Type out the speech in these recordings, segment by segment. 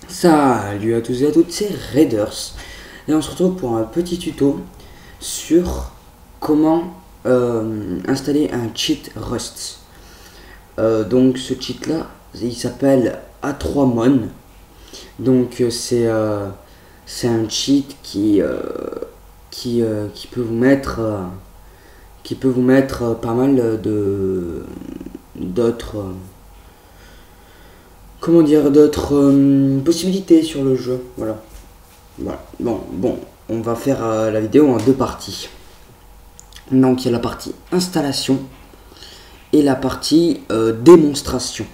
Salut à tous et à toutes, c'est Raiders et on se retrouve pour un petit tuto sur comment installer un cheat Rust. Donc ce cheat là, il s'appelle A3Mon. Donc c'est un cheat qui peut vous mettre pas mal de d'autres comment dire d'autres possibilités sur le jeu. Voilà. Bon, on va faire la vidéo en deux parties. Donc il y a la partie installation et la partie démonstration.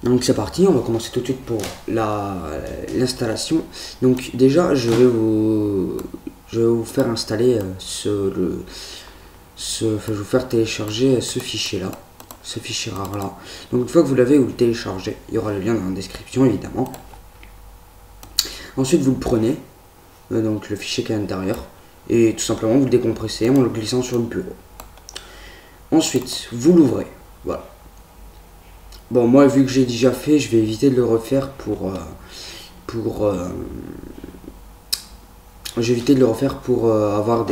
Donc c'est parti, on va commencer tout de suite pour l'installation. Donc déjà je vais vous faire installer je vais vous faire télécharger ce fichier là. Ce fichier rare là. Donc une fois que vous l'avez, vous le téléchargez. Il y aura le lien dans la description évidemment. Ensuite vous le prenez, donc le fichier qui est à l'intérieur, et tout simplement vous le décompressez en le glissant sur le bureau. Ensuite vous l'ouvrez. Voilà. Bon, moi vu que j'ai déjà fait, je vais éviter de le refaire j'ai évité de le refaire pour avoir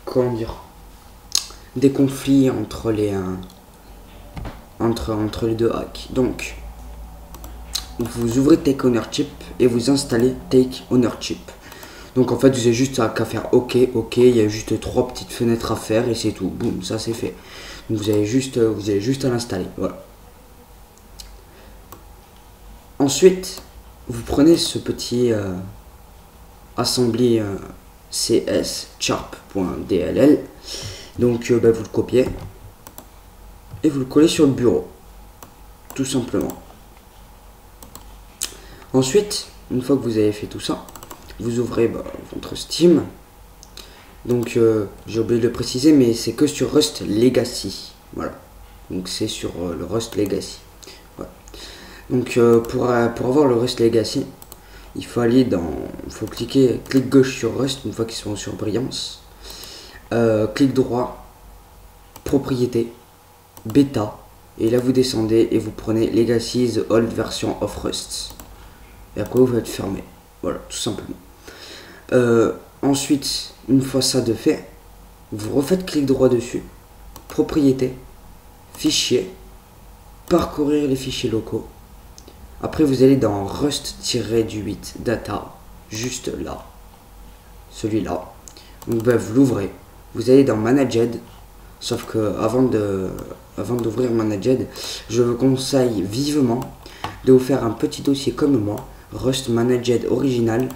comment dire, des conflits entre les entre les deux hacks. Donc vous ouvrez Take Ownership et vous installez Take Ownership. Donc en fait vous avez juste qu'à faire OK, il y a juste 3 petites fenêtres à faire et c'est tout. Boum, ça c'est fait. Donc vous avez juste à l'installer. Voilà. Ensuite, vous prenez ce petit assembly cs sharp.dll. Donc vous le copiez et vous le collez sur le bureau. Tout simplement. Ensuite, une fois que vous avez fait tout ça, vous ouvrez votre Steam. Donc j'ai oublié de le préciser, mais c'est que sur Rust Legacy. Voilà. Donc c'est sur le Rust Legacy. Voilà. Donc pour avoir le Rust Legacy, il faut aller clic gauche sur Rust une fois qu'ils sont sur Brillance. Clic droit, propriété, bêta. Et là vous descendez et vous prenez Legacy the old version of Rust. Et après vous faites fermer. Voilà, tout simplement. Ensuite, une fois ça de fait, vous refaites clic droit dessus, propriété, fichier, parcourir les fichiers locaux. Après vous allez dans Rust-8 data, juste là, celui-là. Donc vous l'ouvrez, vous allez dans Managed, sauf que avant d'ouvrir Managed, je vous conseille vivement de vous faire un petit dossier comme moi, Rust Managed original,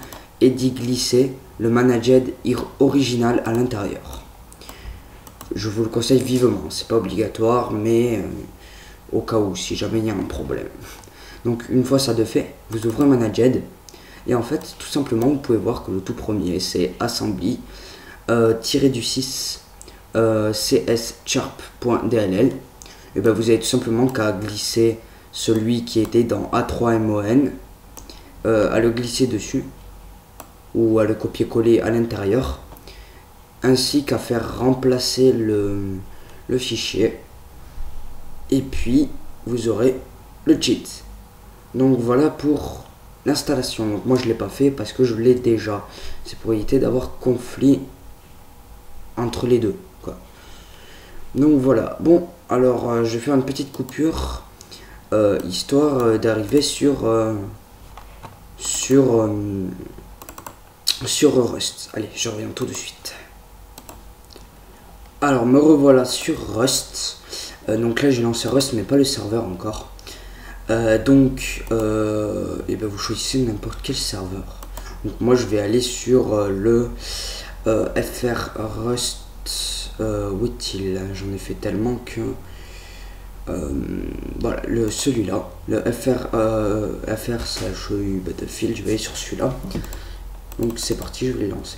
et d'y glisser le Managed original à l'intérieur. Je vous le conseille vivement, c'est pas obligatoire, mais au cas où, si jamais il y a un problème. Donc une fois ça de fait, vous ouvrez Managed, et en fait, tout simplement, vous pouvez voir que le tout premier, c'est assembly -6 cs sharp.dll. Et vous avez tout simplement qu'à glisser celui qui était dans A3Mon, à le glisser dessus, ou à le copier-coller à l'intérieur, ainsi qu'à faire remplacer le fichier, et puis vous aurez le cheat. Donc voilà pour l'installation. Donc moi je l'ai pas fait parce que je l'ai déjà, c'est pour éviter d'avoir conflit entre les deux, quoi. Donc voilà. Bon, alors je vais faire une petite coupure histoire d'arriver sur Rust. Allez, je reviens tout de suite. Alors me revoilà sur Rust. Donc là j'ai lancé Rust mais pas le serveur encore. Vous choisissez n'importe quel serveur. Donc moi je vais aller sur le FR Rust. Où est-il? J'en ai fait tellement que voilà, celui-là, le FR/EU Battlefield. Je vais aller sur celui-là. Donc c'est parti, je vais lancer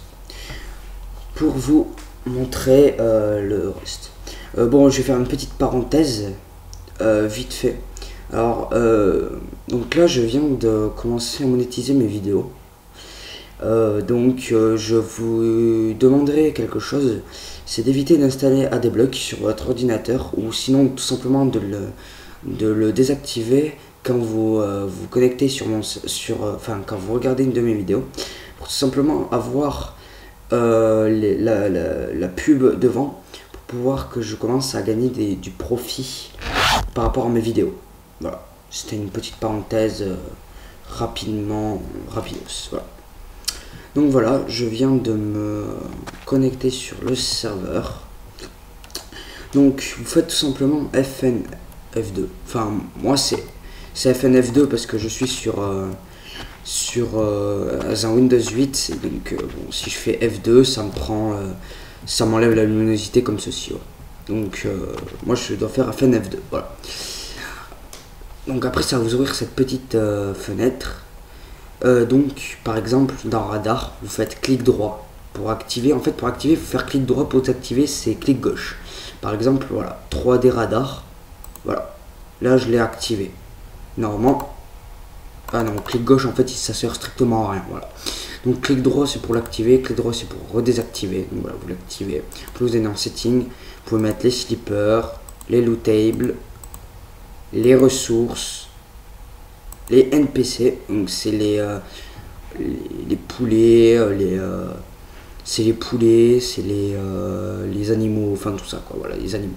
pour vous montrer le Rust. Bon, je vais faire une petite parenthèse vite fait. Alors donc là je viens de commencer à monétiser mes vidéos. Je vous demanderai quelque chose, c'est d'éviter d'installer Adblock sur votre ordinateur, ou sinon tout simplement de le désactiver quand vous vous connectez sur quand vous regardez une de mes vidéos, pour tout simplement avoir la pub devant, pour pouvoir que je commence à gagner du profit par rapport à mes vidéos. Voilà, c'était une petite parenthèse rapidos. Voilà. Donc voilà, je viens de me connecter sur le serveur. Donc vous faites tout simplement FNF2. Enfin, moi c'est FNF2 parce que je suis sur un Windows 8. Et donc bon, si je fais F2, ça m'enlève la luminosité comme ceci. Ouais. Donc moi je dois faire FNF2. Voilà. Donc après ça va vous ouvrir cette petite fenêtre. Donc par exemple dans radar, vous faites clic droit pour activer. En fait pour activer, il faut faire clic droit. Pour désactiver, c'est clic gauche. Par exemple, voilà, 3D radar. Voilà. Là, je l'ai activé. Normalement. Ah non, clic gauche, en fait, ça sert strictement à rien. Voilà. Donc, clic droit, c'est pour l'activer. Clic droit, c'est pour redésactiver. Donc, voilà, vous l'activez. Puis, vous allez dans Settings. Vous pouvez mettre les slippers, les loot tables, les ressources, les NPC. Donc, c'est les poulets, c'est les poulets, c'est les animaux, enfin tout ça quoi, voilà, les animaux.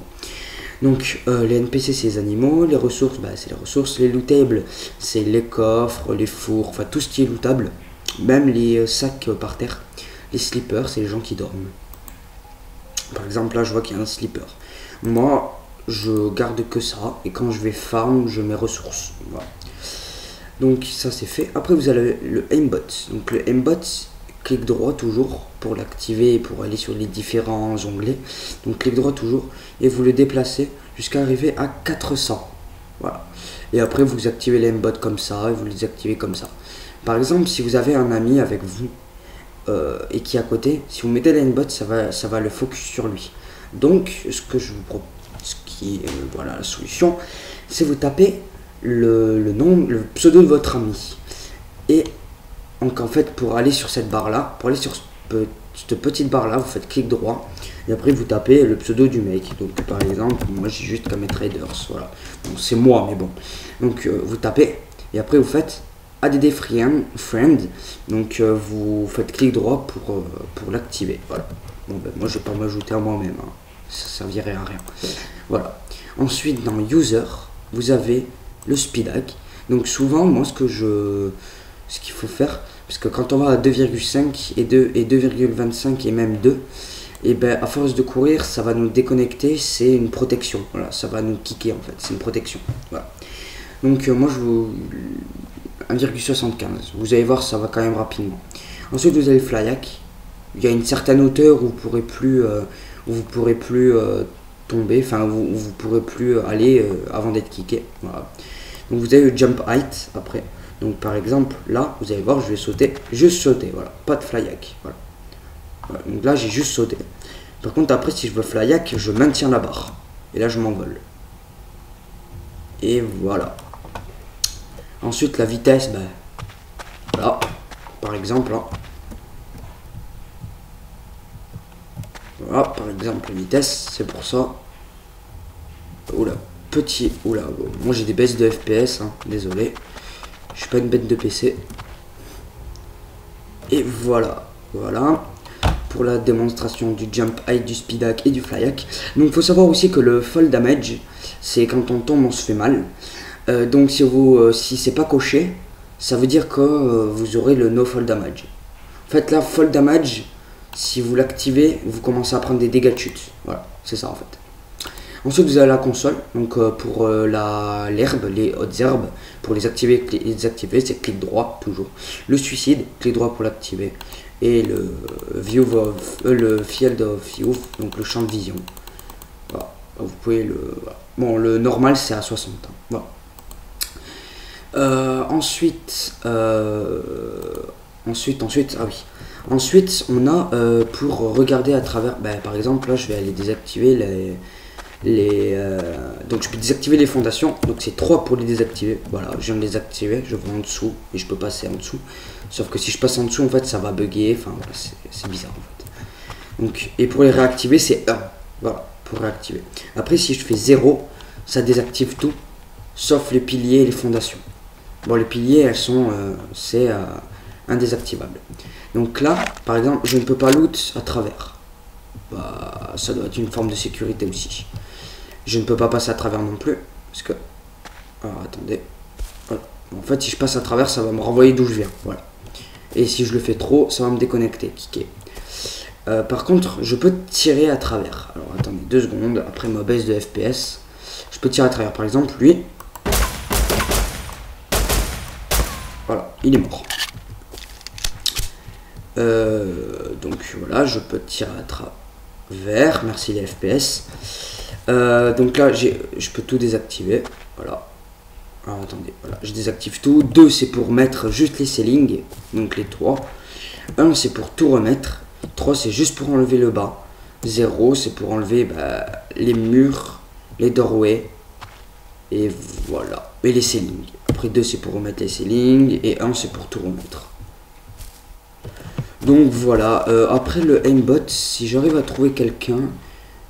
Donc les NPC c'est les animaux, les ressources, bah, c'est les ressources, les lootables c'est les coffres, les fours, enfin tout ce qui est lootable, même les sacs par terre. Les slippers c'est les gens qui dorment. Par exemple là je vois qu'il y a un slipper. Moi je garde que ça et quand je vais farm je mets ressources. Voilà. Donc ça c'est fait. Après vous avez le aimbot. Donc le aimbot, clic droit toujours pour l'activer et pour aller sur les différents onglets. Donc clic droit toujours et vous le déplacez jusqu'à arriver à 400. Voilà. Et après vous activez l'aimbot comme ça et vous le désactivez comme ça. Par exemple si vous avez un ami avec vous et qui est à côté, si vous mettez l'aimbot ça va le focus sur lui. Donc ce que je vous propose, ce qui est voilà la solution, c'est vous tapez le nom, le pseudo de votre ami. Et donc en fait pour aller sur cette barre là, pour aller sur cette petite barre là, vous faites clic droit et après vous tapez le pseudo du mec. Donc par exemple moi j'ai juste comme traders, voilà. Donc c'est moi mais bon. Donc vous tapez et après vous faites add friend. Donc vous faites clic droit pour l'activer. Voilà. Bon ben moi je vais pas m'ajouter à moi-même, hein. Ça servirait à rien. Voilà. Ensuite dans user, vous avez le speed hack. Donc souvent moi ce qu'il faut faire, parce que quand on va à 2,5 et 2,25 et même 2, et ben à force de courir ça va nous déconnecter, c'est une protection, voilà, ça va nous kicker en fait, c'est une protection, voilà. Donc moi je vous 1,75, vous allez voir ça va quand même rapidement. Ensuite vous avez le fly hack, il y a une certaine hauteur où vous pourrez plus tomber, enfin vous pourrez plus aller avant d'être kické, voilà. Donc vous avez le jump height après. Donc par exemple là vous allez voir je vais sauter, juste sauter, voilà, pas de fly hack, voilà. Voilà, donc là j'ai juste sauté. Par contre après si je veux fly hack je maintiens la barre et là je m'envole et voilà. Ensuite la vitesse, ben voilà, par exemple là. Voilà par exemple la vitesse, c'est pour ça. Oula petit, oula bon, moi j'ai des baisses de FPS, hein, désolé. Je suis pas une bête de PC. Et voilà. Voilà. Pour la démonstration du jump height, du speed hack et du fly hack. Donc il faut savoir aussi que le fall damage, c'est quand on tombe on se fait mal. Donc si c'est pas coché, ça veut dire que vous aurez le no fall damage. En fait là, fall damage, si vous l'activez, vous commencez à prendre des dégâts de chute. Voilà, c'est ça en fait. Ensuite vous avez la console, donc pour l'herbe, les hautes herbes, pour les activer et les désactiver, c'est clic droit toujours. Le suicide, clic droit pour l'activer. Et le le field of view, donc le champ de vision. Voilà. Vous pouvez voilà. Bon, le normal c'est à 60. Hein. Voilà. Ensuite, ah oui. Ensuite, on a pour regarder à travers, par exemple, là je vais aller désactiver donc je peux désactiver les fondations, donc c'est 3 pour les désactiver. Voilà, je viens de les désactiver, je vais en dessous et je peux passer en dessous. Sauf que si je passe en dessous en fait ça va bugger, enfin voilà, c'est bizarre en fait. Donc, et pour les réactiver c'est 1, voilà, pour réactiver. Après si je fais 0, ça désactive tout sauf les piliers et les fondations. Bon, les piliers, elles sont, c'est indésactivable. Donc là, par exemple, je ne peux pas loot à travers. Bah, ça doit être une forme de sécurité aussi. Je ne peux pas passer à travers non plus, parce que... Alors, attendez. Voilà. En fait, si je passe à travers, ça va me renvoyer d'où je viens. Voilà. Et si je le fais trop, ça va me déconnecter, kicker. Par contre, je peux tirer à travers. Alors, attendez 2 secondes, après ma baisse de FPS, je peux tirer à travers. Par exemple, lui... Voilà, il est mort. Donc voilà, je peux tirer à travers. Merci les FPS. Donc là, je peux tout désactiver. Voilà. Alors attendez, voilà, je désactive tout. 2, c'est pour mettre juste les ceilings, donc les toits. 1, c'est pour tout remettre. 3, c'est juste pour enlever le bas. 0, c'est pour enlever les murs, les doorways. Et voilà. Et les ceilings. Après 2, c'est pour remettre les ceilings. Et 1, c'est pour tout remettre. Donc voilà. Après le aimbot, si j'arrive à trouver quelqu'un,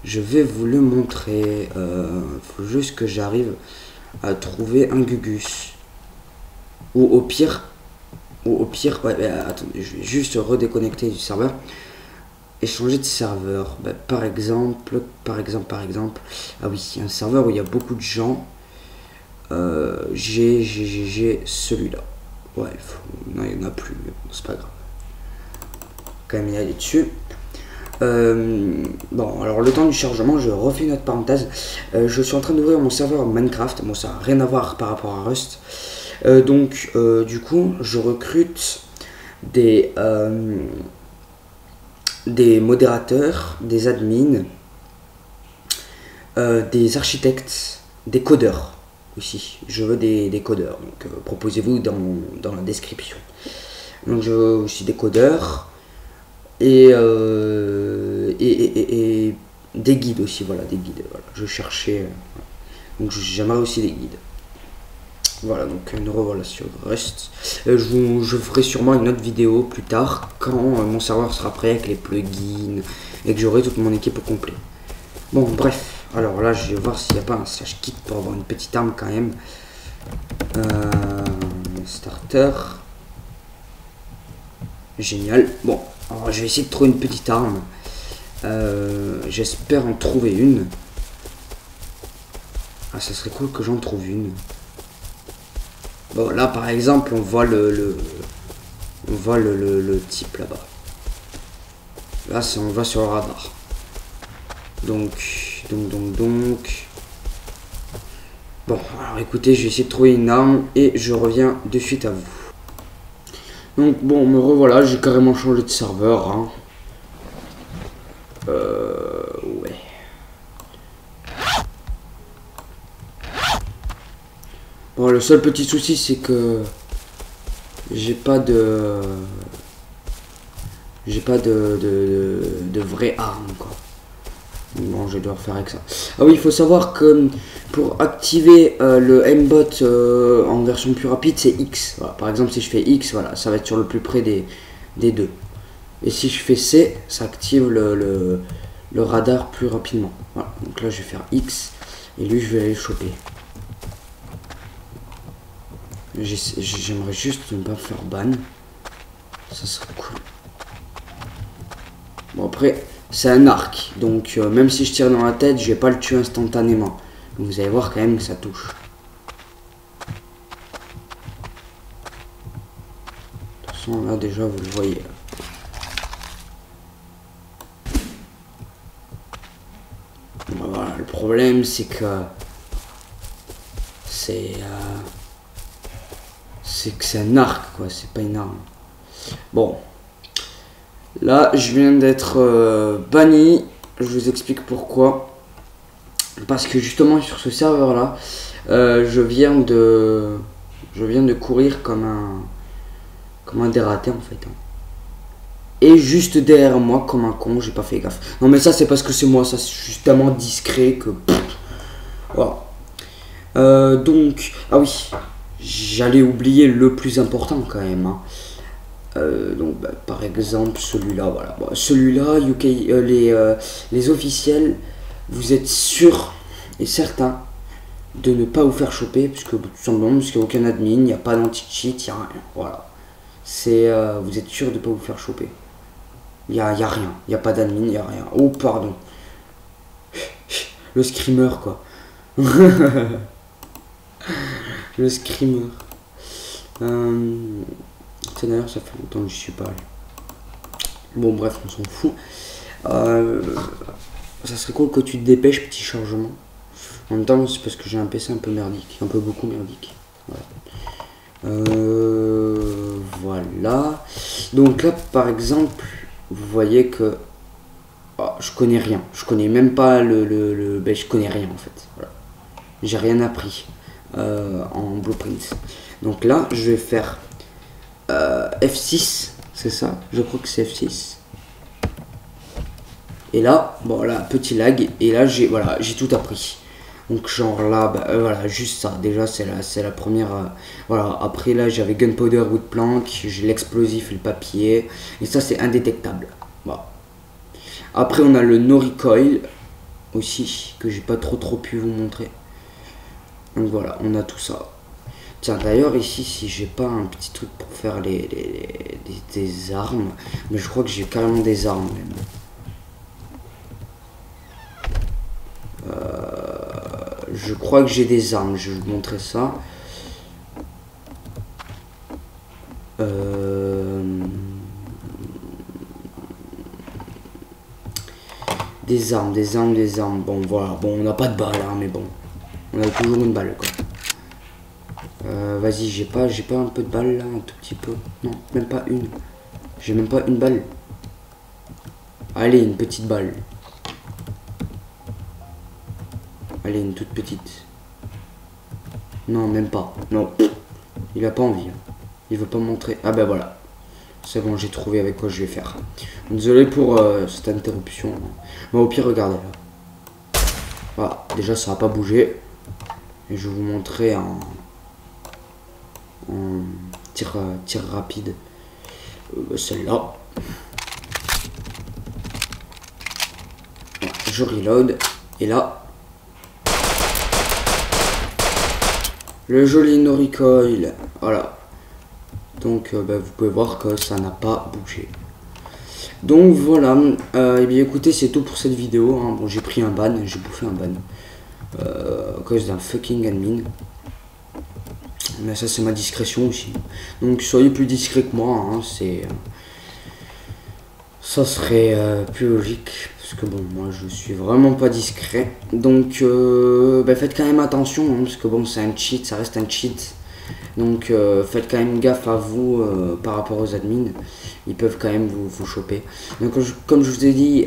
je vais vous le montrer. Faut juste que j'arrive à trouver un Gugus. Ou au pire, ouais, attendez, je vais juste redéconnecter du serveur et changer de serveur. Par exemple, ah oui, un serveur où il y a beaucoup de gens. J'ai celui-là. Ouais, non, il n'y en a plus, mais bon, c'est pas grave. Quand même y aller dessus. Bon, alors le temps du chargement, je refais une autre parenthèse. Je suis en train d'ouvrir mon serveur Minecraft. Bon, ça n'a rien à voir par rapport à Rust. Donc, du coup, je recrute des modérateurs, des admins, des architectes, des codeurs aussi. Je veux des codeurs. Donc, proposez-vous dans la description. Donc, je veux aussi des codeurs. Et des guides aussi, voilà, des guides. Voilà. Je cherchais, donc j'aimerais aussi des guides. Voilà, donc nous revoilà sur Rust. Je ferai sûrement une autre vidéo plus tard quand mon serveur sera prêt avec les plugins et que j'aurai toute mon équipe au complet. Bon, bref, alors là je vais voir s'il n'y a pas un slash kit pour avoir une petite arme quand même. Starter. Génial. Bon. Alors je vais essayer de trouver une petite arme. J'espère en trouver une. Ah, ça serait cool que j'en trouve une. Bon, là par exemple, on voit le type là-bas. Là, on va sur le radar. Donc. Bon, alors écoutez, je vais essayer de trouver une arme et je reviens de suite à vous. Donc bon, me revoilà, j'ai carrément changé de serveur. Hein. Ouais. Bon, le seul petit souci, c'est que j'ai pas de vraie arme, quoi. Bon, je vais devoir faire avec ça. Ah oui, il faut savoir que pour activer le aimbot en version plus rapide, c'est X. Voilà. Par exemple, si je fais X, voilà, ça va être sur le plus près des deux. Et si je fais C, ça active le radar plus rapidement. Voilà. Donc là, je vais faire X. Et lui, je vais aller le choper. J'aimerais juste ne pas me faire ban. Ça serait cool. Bon, après... C'est un arc, donc même si je tire dans la tête, je vais pas le tuer instantanément. Donc vous allez voir quand même que ça touche. De toute façon, là déjà vous le voyez. Bon, voilà, le problème c'est que c'est un arc, quoi. C'est pas une arme. Bon. Là, je viens d'être banni. Je vous explique pourquoi. Parce que justement sur ce serveur là, je viens de courir comme un dératé en fait. Et juste derrière moi, comme un con, j'ai pas fait gaffe. Non mais ça c'est parce que c'est moi, ça c'est juste tellement discret que. Voilà. Donc, ah oui, j'allais oublier le plus important quand même. Hein. Donc par exemple celui-là, voilà. Bon, celui-là, UK, les officiels, vous êtes sûrs et certains de ne pas vous faire choper, puisque tout simplement parce qu'il n'y a aucun admin, il n'y a pas d'anti-cheat, il n'y a rien. Voilà. C'est vous êtes sûr de ne pas vous faire choper. Il n'y a rien, il n'y a pas d'admin, il n'y a rien. Oh pardon. Le screamer quoi. Le screamer. D'ailleurs ça fait longtemps que je suis pas allé. Bon bref, on s'en fout. Ça serait cool que tu te dépêches, petit chargement. En même temps, c'est parce que j'ai un PC un peu merdique, un peu beaucoup merdique. Voilà. Donc là, par exemple, vous voyez que je connais rien. Je connais même pas ben, je connais rien en fait. Voilà. J'ai rien appris en blueprint. Donc là, je vais faire F6, c'est ça. Je crois que c'est F6. Et là, bon là, petit lag. Et là, j'ai tout appris. Donc genre là, bah, voilà, juste ça. Déjà, c'est la première. Voilà. Après là, j'avais Gunpowder Woodplank, j'ai l'explosif et le papier. Et ça, c'est indétectable. Voilà. Après, on a le no recoil aussi, que j'ai pas trop pu vous montrer. Donc voilà, on a tout ça. Tiens, d'ailleurs, ici, si j'ai pas un petit truc pour faire des armes, mais je crois que j'ai carrément des armes même. Je crois que j'ai des armes, je vais vous montrer ça. Des armes. Bon, voilà. Bon, on n'a pas de balles, hein, mais bon. On a toujours une balle, quoi. Vas-y, j'ai pas un peu de balle, là, un tout petit peu. Non, même pas une. J'ai même pas une balle. Allez, une petite balle. Allez, une toute petite. Non, même pas. Non, il a pas envie. Il veut pas me montrer. Ah ben voilà. C'est bon, j'ai trouvé avec quoi je vais faire. Désolé pour cette interruption. Mais au pire, regardez là. Voilà, déjà ça va pas bouger. Et je vais vous montrer en tir rapide. Celle-là. Voilà, je reload. Et là. Le joli no recoil. Voilà. Donc bah, vous pouvez voir que ça n'a pas bougé. Donc voilà, et bien écoutez, c'est tout pour cette vidéo, hein. Bon, j'ai pris un ban, j'ai bouffé un ban à cause d'un fucking admin. Mais ça c'est ma discrétion aussi. Donc soyez plus discret que moi, hein. Ça serait plus logique. Parce que bon, moi je suis vraiment pas discret. Donc bah, faites quand même attention, hein, parce que bon, c'est un cheat, ça reste un cheat. Donc faites quand même gaffe à vous par rapport aux admins. Ils peuvent quand même vous choper. Donc comme je vous ai dit,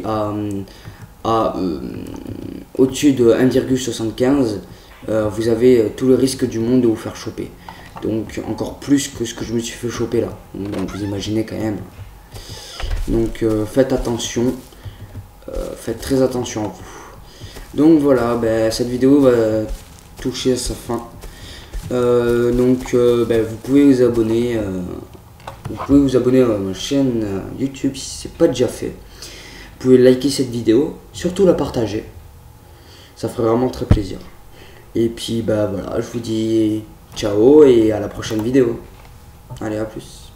au-dessus de 1,75, vous avez tout le risque du monde de vous faire choper. Donc encore plus que ce que je me suis fait choper là. Donc vous imaginez quand même. Donc faites attention. Faites très attention à vous. Donc voilà, ben, cette vidéo va toucher à sa fin. Donc ben, vous pouvez vous abonner à ma chaîne YouTube si c'est pas déjà fait. Vous pouvez liker cette vidéo, surtout la partager, ça ferait vraiment très plaisir. Et puis bah voilà, je vous dis ciao et à la prochaine vidéo. Allez, à plus.